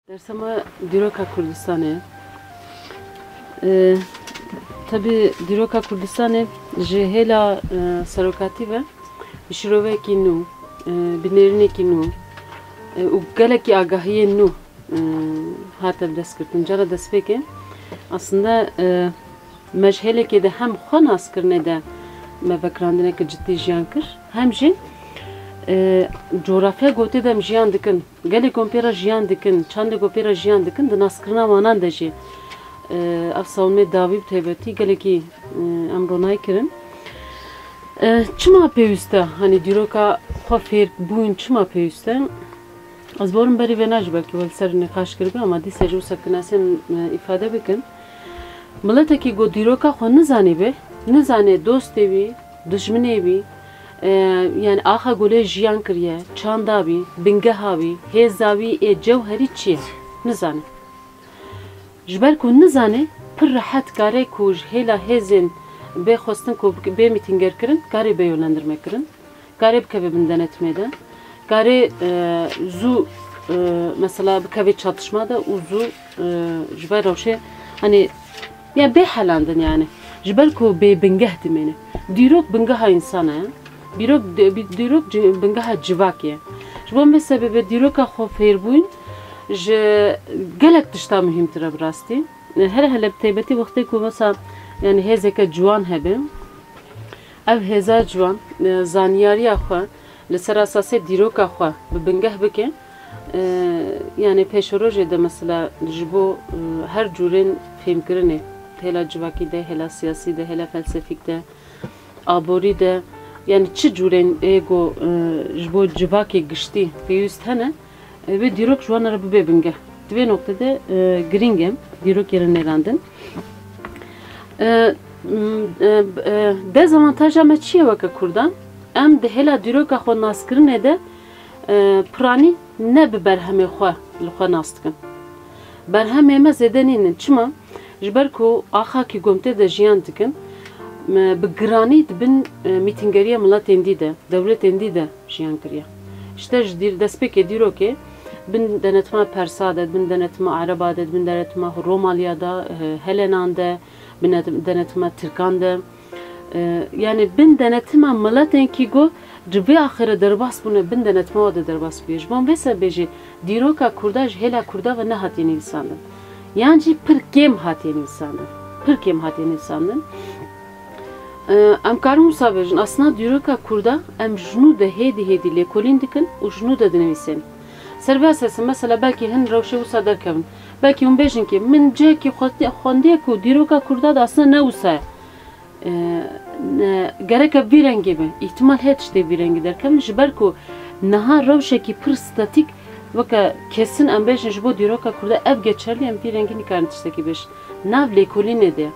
Dersama Dîroka Kurdistanê. Tabii Dîroka Kurdistanê ji hêla serokatî ve bi şîrovekî nû, bi nêrînekî nû û gelekî agahiyên nû hate destgirtin. Cara destpêkê aslında me ji hêlekê de hem xwe naskirinê de me vekirandinek ciddî jiyan kir, hem jî coğrafya gotê de em jiyan dikin, gelê kompêra jiyan dikin, çandê gopêra jiyan dikin, di naskirina wanan de jî ev sawmê dawî bi taybetî gelekî em ronayê kirin. Çima pêwîst e hani dîroka xwe fêr bûn çima pêwîst e? Ez borim berî vê najî belkî li ser nîqaş kiribe ama dîsê jî wisa kinesên îfade bikin. Miletekî got dîroka xwe nizanî bê, nizanê dostê wî, dijminê wî, yani axa golê jiyan kiriye, çanda wî, bingeha wî, hêza wî ê cewherî çi ye? Nizanê. Ji ber ku nizanê, pir rehet kare ku ji hêla hêzên bê xwestin ku bê mîtînger kirin, karê bêyewlendirme kirin, karê bikeve bin denetmê de, karê zû mesela bikeve çatışma da û zû ji ber rewşê hani ya bê helandin yani. Ji ber ku bê bingeh dimêne. Dîrok bingeha însan e. Dîrok bingeha civak ye. Ji bo me sebebê dîroka xwe fêrbûn ji gelek tişta mühimtir e bi rastî. Hele bi taybetî wextê ku mesela yani hêzeke ciwan hebe, ev hêza ciwan zaniyariya xwe li ser asasê dîroka xwe bi bingeh bike, yani pêşerojê de mesela ji bo her cûrên fêmkirinê, hêla civakî de, hêla siyasî de, hêla felsefîk de, aborî de, yani çi cûrên ego ji bo civakê giştî pêwîst hene, vê dîrok ji wan re bibe bingeh. Di vê noktede giring em dîrokê re nêrandin. Dezavantaja me çi ye weke Kurdan? Em di hêla dîroka xwe naskirinê de piranî ne bi berhemê xwe li xwe nas dikin. Berhemê me zêde nînin. Çima? Ji ber ku axakî gomtê de jiyan dikin, bi giranî dibin mîtîngeriya miletên dî de, dewletên dî de jiyan kiriye. İşte ji destpêkê dîrokê bin denetma Persa de, bin denetma Araba de, bin denetma Romalya da, Helenan de, bin denetma Türkan de. Yani bin denetima miletên kî got ji vê axire derbas bûne bin denetma de derbas bûye. Ji bo vê sebebê jî dîroka Kurda ji hêla Kurda ve ne hatiye nivîsandin. Yani jî pir kêm hatiye nivîsandin. Pir kêm hatiye nivîsandin. Em karin wisa bêjin aslında dîroka Kurda em ji nû de hêdî lêkolîn dikin û ji nû de dinivîsên. Serbest esin mesela belki hin rewşê wisa derkevin. Belki hûn bêjin ki min cihekî xwendiye ku dîroka Kurda da aslında ne wisa ye. Gereke vî rengê be. İhtimal heye tiştê vî rengî derkevin ji ber ku niha rewşekî pir statîk weke kesin em bêjin ji bo dîroka Kurda ev geçerlî em vî rengî nikarin tiştekî bêjin. Nav lêkolînê de ye.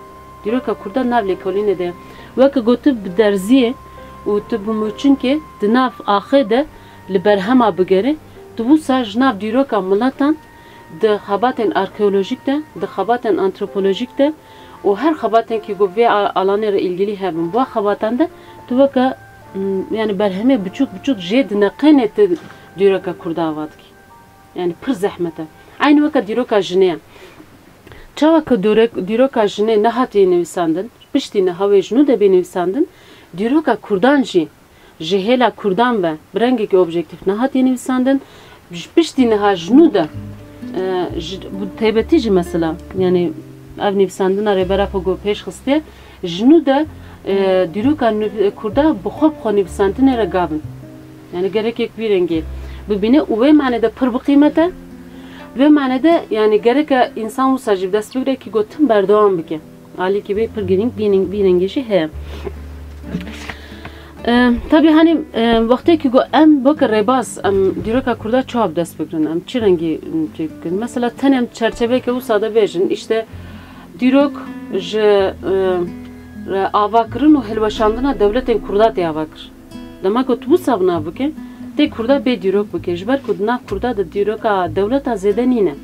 Dîroka Kurda nav lêkolînê de ye. Weke gotu bi derziyê û tu bi mûçinkê di nav axê de li berhema bigere, tu wisa ji nav dîroka miletan di xebatên arkeolojîk de, di xebatên antropolojîk de û her xebatên ki got vê alanê re ilgilî hebin. Bu xebatan de tu weke yani berhemê biçûk jê di neqênê te dîroka Kurda ava dikî. Yani pir zehmet e. Aynı weke dîroka jinê ye. Çawa ku dîroka jinê ne hatiye nivîsandin, piştî nihawê ji nû de bê nivîsandin, dîroka Kurdan jî ji hêla Kurdan ve bi rengekî objektif ne hatiye nivîsandin, piştî niha ji nû de bu taybetî jî mesela yani ev nivîsandina rêbera xwe got pêş xistiye, ji nû de dîroka Kurda bi xwe nivîsandinê re gavin. Yani gerekek vî rengê bibîne û wê manede pir bi qîmet e. Ve manede yani gereke insan wisa jî bi dest bigire ki got tim berdewam bike. Alîkî vê pir giring vî rengê jî heye. Tabii hani wextê ki got em weke rêbaz em dîroka Kurda çawa bi dest bigirin, em çi rengî bikin? Mesela tenem çerçeveke wisa da bêjin işte dîrok ji avakirin û hilweşandina dewletên Kurda tê avakir. Dema ku tu wisa bi nav bike, tê Kurda bê dîrok bike ji ber ku di nav Kurda di dîroka dewleta zêde nîne.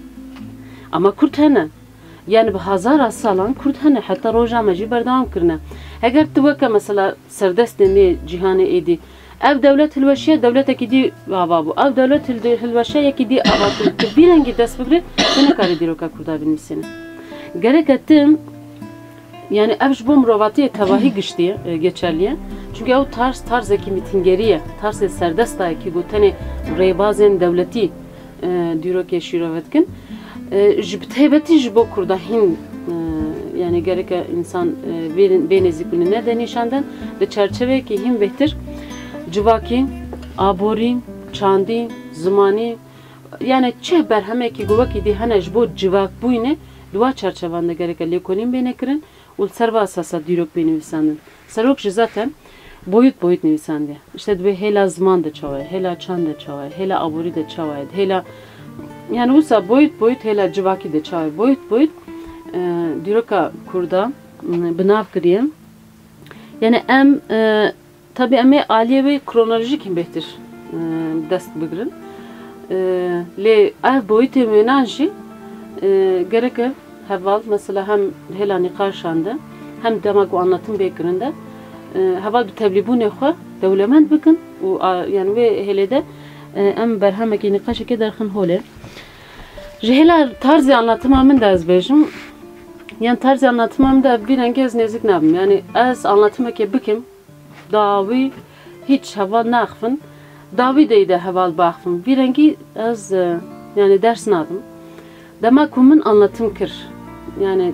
Ama Kurd hene. Yani bi hezara salan Kurd hene. Heta roja me jî berdewam kirine. Eger tu weke mesela serdestê nê cîhanê êdî ev devlet hilveşiye devlet ekidi ava bu. Ev devlet hilveşiye ekidi ava bu. Bir rengi dest bigre ne kare diroka Kurda bilmişsin. Gerek ettim yani ev bu mrovatiye tavahi geçti geçerliye. Çünkü o tarz eki mitingeriye, tarz serdesta ki gotene reybazen devleti diroke şiravetkin. Jibtebeti jibo Kurda hin yani gerek insan benezikuni ne denişandan de çerçeve ki him behtir civaki, abori, çandi, zamani yani çe berheme ki govaki di hana jibo civak buyne dua çerçevende gerek lekolim benekirin ul serva asasa dirok benivsandın. Serok zaten boyut nivisandı. İşte dve hela zaman da çavay, hela çan da çavay, hela abori da çavay, hela yani usa boyut hela civaki da çavay, boyut diroka Kurda binav kiriyem. Yani tabi eme aliye ve kronolojik im behtir dest bigirin. Le ev boyutu menajı gerek heval mesela hem hela nikaşanda hem demek o anlatım bekirinde heval bir tebliğ nekha devlement bikin yani ve hele de berhameki nikaşı kederken hole. Jehela tarzı anlatımımın da azbejim. Yani tarzı anlatımımda bir rengi az nezik nabim. Yani az anlatımı ki bikim davi hiç heval nakfın. Davi de heval bakfın. Bir rengi az yani ders nabim. Demek kumun anlatım kır. Yani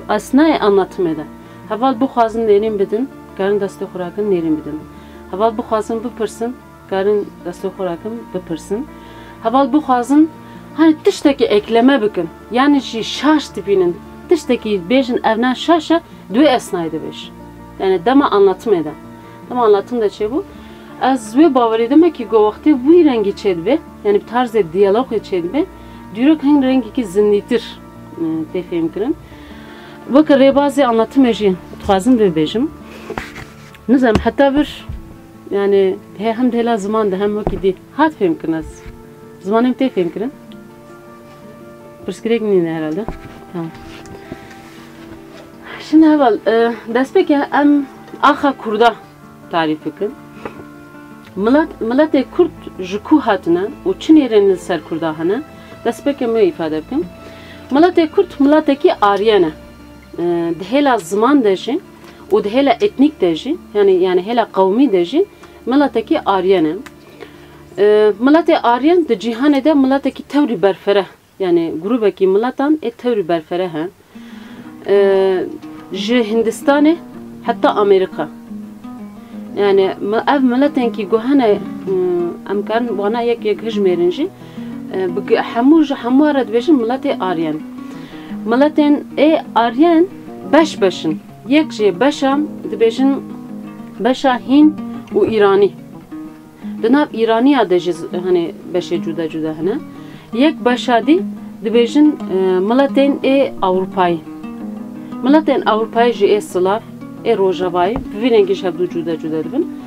asnaya anlatım eder. Heval bu xazın nerim bidin, garın dastı xurakın nerim bidin. Heval bu xazın bipırsın, garın dastı xurakın bipırsın. Heval bu xazın hani tişteki ekleme bikin. Yani şaş tipinin tişteki bejin evnen şaşa dü esnaydı beş. Yani dema anlatım eder. Dema anlatım da çe bu. Az ve bavarı demek ki go vakti bu rengi çedbe. Yani bir tarzı diyalog çedbe. Diyor ki rengi ki zinnitir. Tefehim kirin. Bakın rebazi anlatım ejin. Tuazım ve bejim. Nizam hatta bir yani hem de la zaman da hem vakti hat fehim kirinaz. Zamanım tefehim kirin. Pırskirek neydi herhalde. Tamam. Şimdi heval despeki em axa Kurda tarifi kin. Millet Kurd jku hatına u çin yerenil ser Kurda hana despeki me ifade kin. Millet ki Aryana. Hela zaman deji u hela etnik deji yani hela kavmi deji millet ki Aryana. Millet Aryan de cihanede millet ki tevri berfere yani grubeki milletan tevri berfere ha. Hindistan'ı hatta Amerika. Yani ev milletin ki gohane amkan bana yek hicmerinci hamu arad bejin milleti Aryan. Milletin Aryan beşin. Yek şey beşam dibejin beşa Hind u İrani. Dinav İrani adejiz hani beşe cuda hana. Yek beşadi dibejin milletin Avrupa'yı. Milletin Avrupa'yı Slav, Rojava'yı, bir rengi şabdu cuda dibin.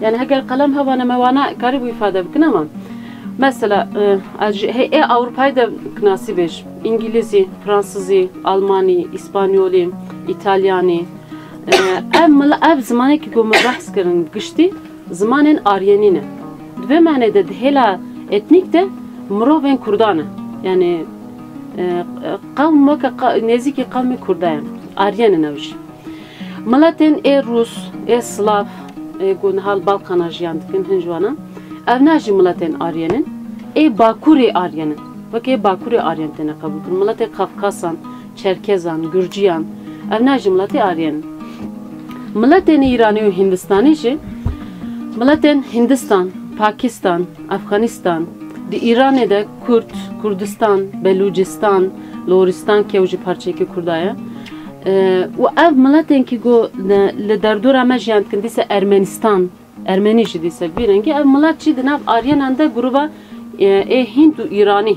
Yani eğer kalam havana mevana karibu ifade bikin ama mesela Avrupa'yı da knasi bej. İngilizce, Fransızı, Almani, İspanyoli, İtalyani. Ev zamanı ki gome bahs kırın gışti zamanın Aryanine. Ve manede hela etnik de Mroven Kurdanı. Yani kavm neziki kavmi Kurdayan. Aryanın avcı. Milletin Rus, Slav, gunhal Balkan'a jiyandıkın hınjvana. Evnajı milletin Aryanın. Bakuri Aryanın. Bak Bakuri Aryan tene kabul kırın. Milletin Kafkasan, Çerkezan, Gürciyan. Evnajı milletin Aryanın. Milletin İran'ı ve Hindistan'ı milletin Hindistan, Pakistan, Afganistan, İran'da Kurdistan, Belucistan, Loristan ki ucu parçayı Kurdaya. O ev milletin ki go le derdora meciyant kendisi Ermenistan, Ermenici dise bir rengi ev millet çi dinav Aryan'da gruba Hint u İrani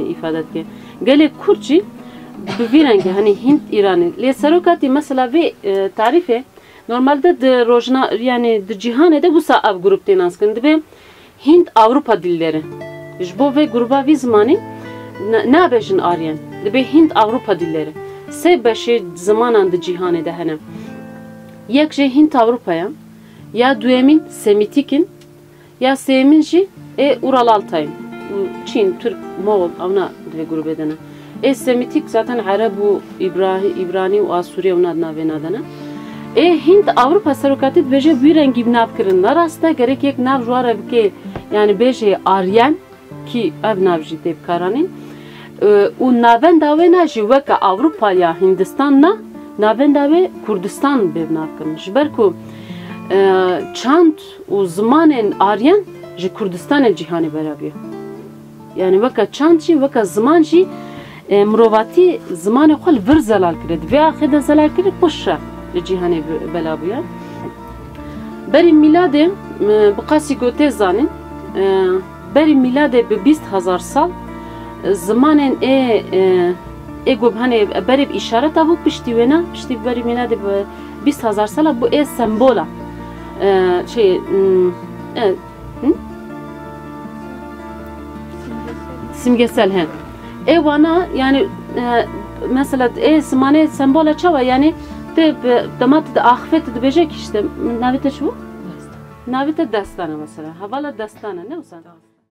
ifade etti. Gele Kürtçi bir rengi hani Hint İrani. Le sarokati mesela ve tarife normalde de rojna yani de cihanede bu sa ev grup tenaskın ve Hint Avrupa dilleri. Bu ve gruba vi zamanı ne bejin Aryan? De Hint Avrupa dilleri. Se beşi zamanında cihanede hene. Yek je Hint Avrupa'ya ya duemin Semitikin Ya sêmin jî Ural Altay'ın. Çin, Türk, Moğol avna dve grubu edene. Semitik zaten Arab û İbrani û Asuriye ona navê nadene. Hint Avrupa serokatî dibêje wî rengî bi nav kirin. Rasta gerek yek nav ji ware bike yani bêje Aryan ki ev nav jî tê bikaranîn. û navenda wê ne jî weka Avrupa ya Hindistan na navenda wê Kurdistan bêv nav kirin. Ji ber ku çand û zimanên Aryan ji Kurdistanê cîhanê berabiye. Yani weka çand jî weka ziman jî mirovatî zimanê xwe li vir zelal kiriye. Divê axê de zelal kirî xweş li cîhanê belabûye. Berî mîladê bi qasî gotê zanîn berî mîladê bi 20,000 sal zimanên got hani berê îşareta bû piştî wê ne piştî berî mîladê bi 20,000 sala bu sembola simgesel he. Wana yani mesela simane sembola çava yani de damat da ahfet de bejek işte navite şu navite dastana mesela havala dastana ne olsa